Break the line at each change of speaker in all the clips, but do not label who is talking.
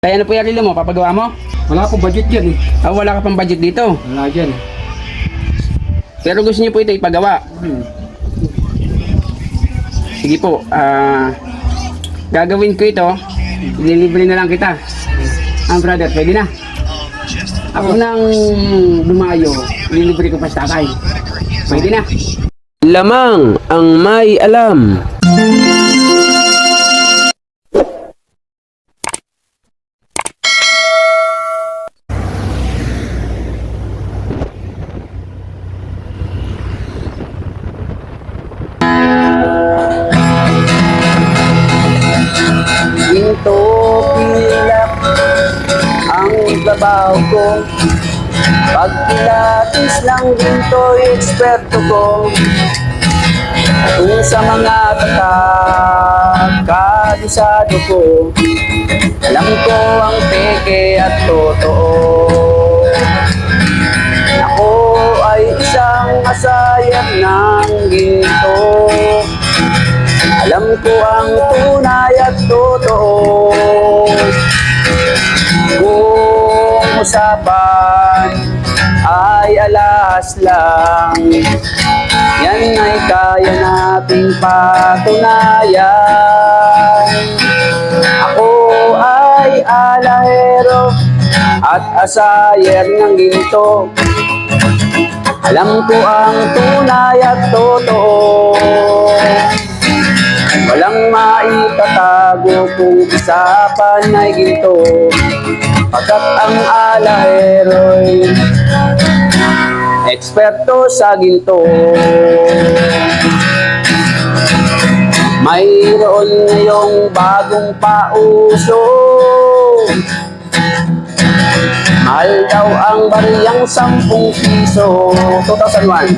Kaya ano po yung relo mo? Papagawa mo?
Wala akong budget yan eh.
Wala ka pang budget dito.
Wala dyan.
Pero gusto niyo po ito ipagawa. Sige po. Gagawin ko ito. Ililibre na lang kita. Brother, pwede na. Ako nang dumayo. Ililibre ko pa sa tatay. Pwede na. Lamang ang may alam. Ginto pilak ang babaw ko. Pag pilatis ng ginto, eksperto ko. Kung sa mga kabisado ko, alam ko ang peke at totoo. Ako ay isang asayat ng ginto. Alam ko ang tunay at totoo. Kung usapan ay alas lang, yan ay kaya nating patunayan. Ako ay alahero at asayer ng ginto. Alam ko ang tunay at totoo. Walang maitatago kung usapan ay ginto, pagkat ang alahero'y eksperto sa ginto. Mayroon ngayong bagong pauso, mahal daw ang bariyang 10 piso. 2001.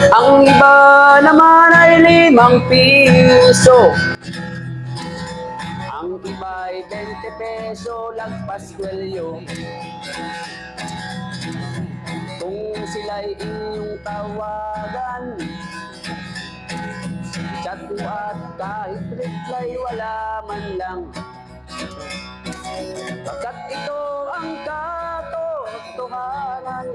Ang iba naman ay 5 piso. Ang iba ay 20 peso, lagpas kwelyo. Kung sila'y inyong tawagan, chat mo at kahit reply wala man lang. Pagkat ito ang katotohanan.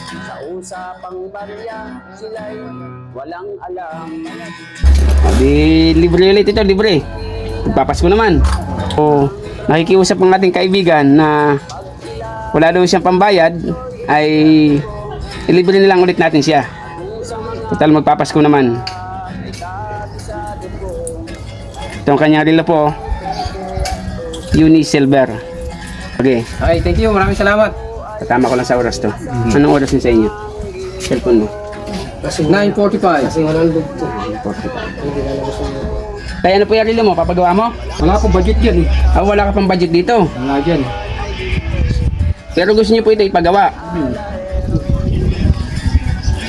Sa usapang barya, sila'y walang alam. Libre ulit ito, libre. Papasko naman. O, nakikiusap ng ating kaibigan na wala daw siyang pambayad, ay ilibre na lang ulit natin siya. Total magpapasko naman. Ito ang kanyang relo po. Unisilver. Okay.
Okay, thank you. Maraming salamat.
Tatama ko lang sa oras to. Anong oras yun sa inyo? Cellphone mo?
9:45. Kasi wala nang
45. Kaya ano po yung relo mo? Papagawa mo?
Wala akong budget yan eh.
Wala ka pang budget dito.
Wala dyan.
Pero gusto niyo po ito ipagawa.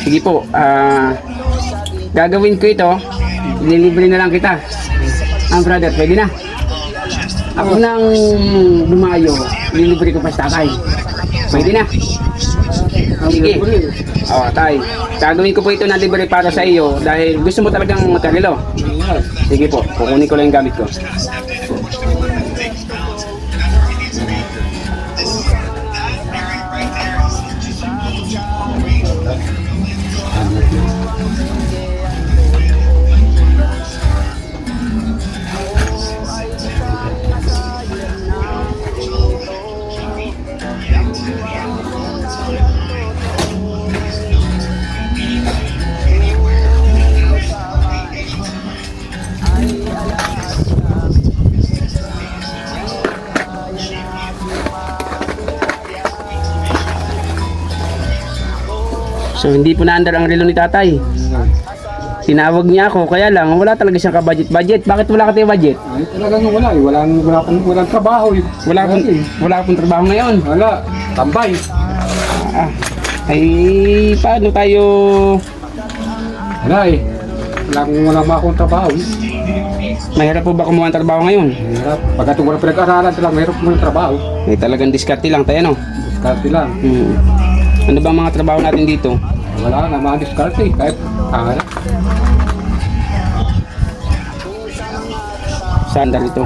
Sige po. Gagawin ko ito. Ililibre na lang kita. Brother, pwede na. Ako nang dumayo. Ililibre ko pa sa tatay. Pwede na. Sige. Tay. Gagawin ko po ito na libre para sa iyo dahil gusto mo talagang magkarelo. Sige po. Kukunin ko lang yung gamit ko. So hindi po naandar ang relo ni tatay. Tinawag niya ako, kaya lang wala talaga siyang ka-budget. Bakit wala ka tayong budget?
Ay, talagang wala eh. Walang trabaho eh.
Wala akong trabaho ngayon.
Wala. Tambay.
Ay, paano tayo?
Wala eh. Wala akong trabaho eh.
Mahirap po ba kumuha ng trabaho ngayon?
Mahirap. Pagkatong walang pinag-aralan, mahirap mo ng trabaho.
Ay, talagang diskarte lang tayo, no?
Diskarte lang.
Ano ba ang mga trabaho natin dito?
Wala na, mga diskarte eh. Kahit kahala.
Sandal ito.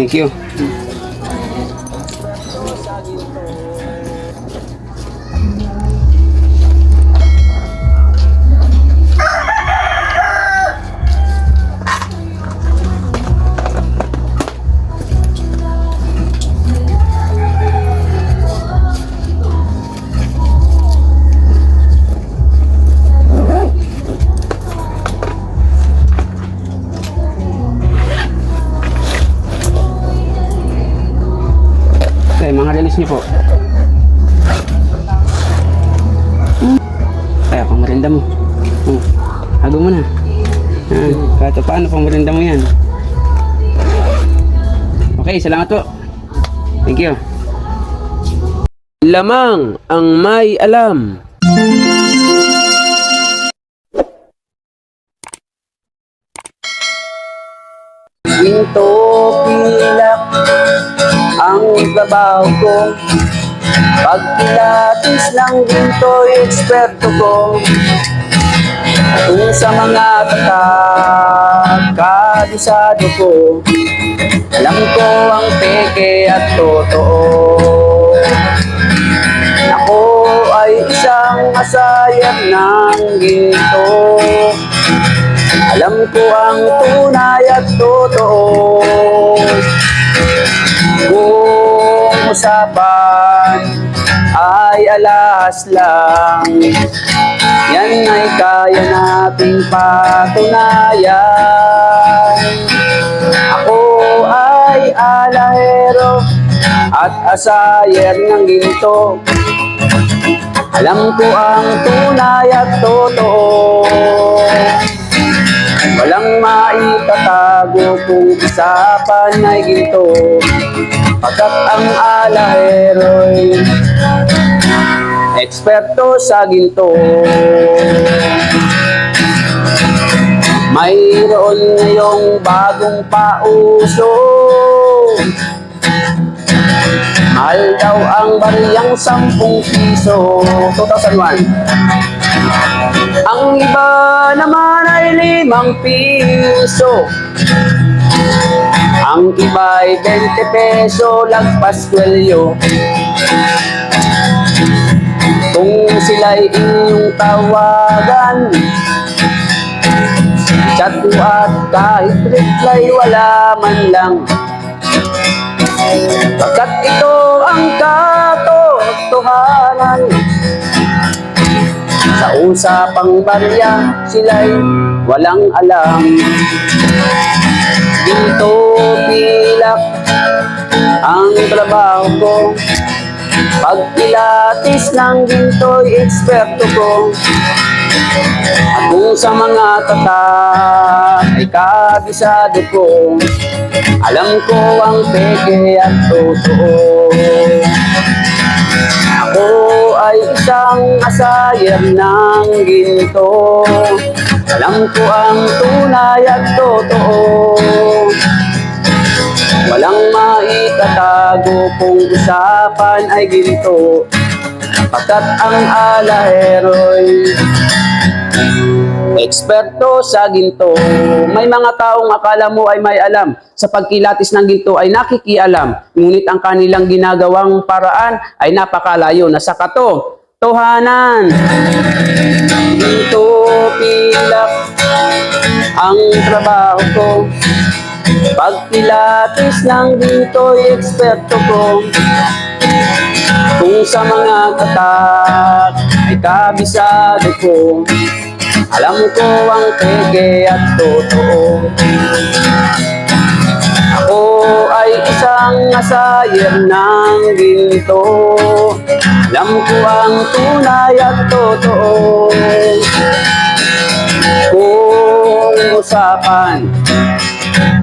Thank you. Okay, mga release niyo po. Kaya pang merinda mo. Hago mo na. Kahit paano pang merinda mo yan. Okay, salamat po. Thank you.
Lamang ang may alam.
Ginto pilak ang trabaho ko. Pag pilates ng ginto'y eksperto ko. Kung sa mga tatak, kabisado ko. Alam ko ang peke at totoo. Ako ay isang asayag ng ginto. Alam ko ang tunay at totoo. Kung usapan ay alas lang, yan ay kaya nating patunayan. Ako ay alahero at asayer ng ginto. Alam ko ang tunay at totoo. Walang maitatago kung usapan ay ginto. Pagkat ang alahero'y eksperto sa ginto. Mayroon ngayong bagong pauso. Mahal daw ang bariyang 10 piso. 2001. Ang iba naman ay 5 piso. Ang iba ay 20 peso, lagpas kwelyo. Kung sila'y inyong tawagan, chat mo at kahit reply wala man lang. Pagkat ito ang katotohanan. Sa usapang barya, sila'y walang alam. Ginto pilak ang trabaho ko. Pag pilates ng ginto'y eksperto ko. At kung sa mga tatak ay kabisado ko. Alam ko ang peke at totoo. Ako ay isang asayer ng ginto. Alam ko ang tunay at totoo. Walang maitatago kung usapan ay ginto. Pagkat ang alahero'y eksperto sa ginto. May mga taong akala mo ay may alam. Sa pagkilatis ng ginto ay nakikialam. Ngunit ang kanilang ginagawang paraan ay napakalayo na sa katotohanan. Ginto pilak ang trabaho ko. Pagpilates ng ginto'y eksperto ko. Kung sa mga katak ay kabisado ko. Alam ko ang peke at totoo. Ako ay isang asayer ng ginto. Alam ko ang tunay at totoo. Kung
usapan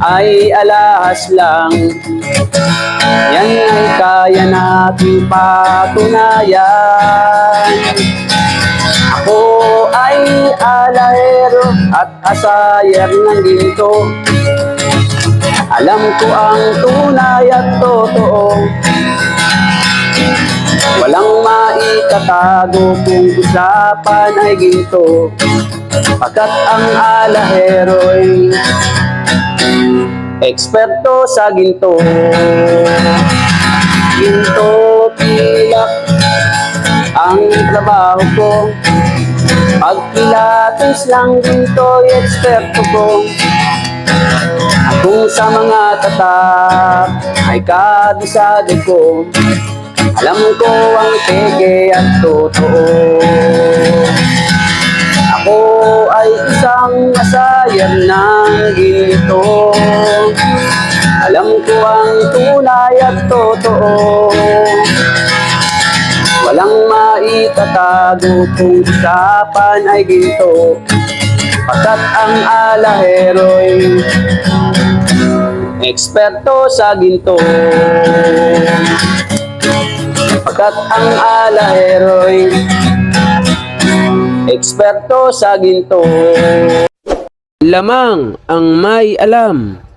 ay alahas lang. Yan ay kaya nating patunayan. Ako ay alahero at asayer ng ginto. Alam ko ang tunay at totoo. Walang maitatago kung usapan ay ginto. Pagkat ang alahero'y eksperto sa ginto. Ginto pilak ang trabaho ko. Pag pilates lang ginto'y eksperto ko. Kung sa mga tatak ay kabisado ko. Alam ko ang peke at totoo. Ako ay isang asayer ng ginto. Alam ko ang tunay at totoo. Walang maitatago kung usapan ay ginto. Pagkat ang alahero'y eksperto sa ginto. Pagkat ang alahero'y eksperto sa ginto. Lamang ang may alam.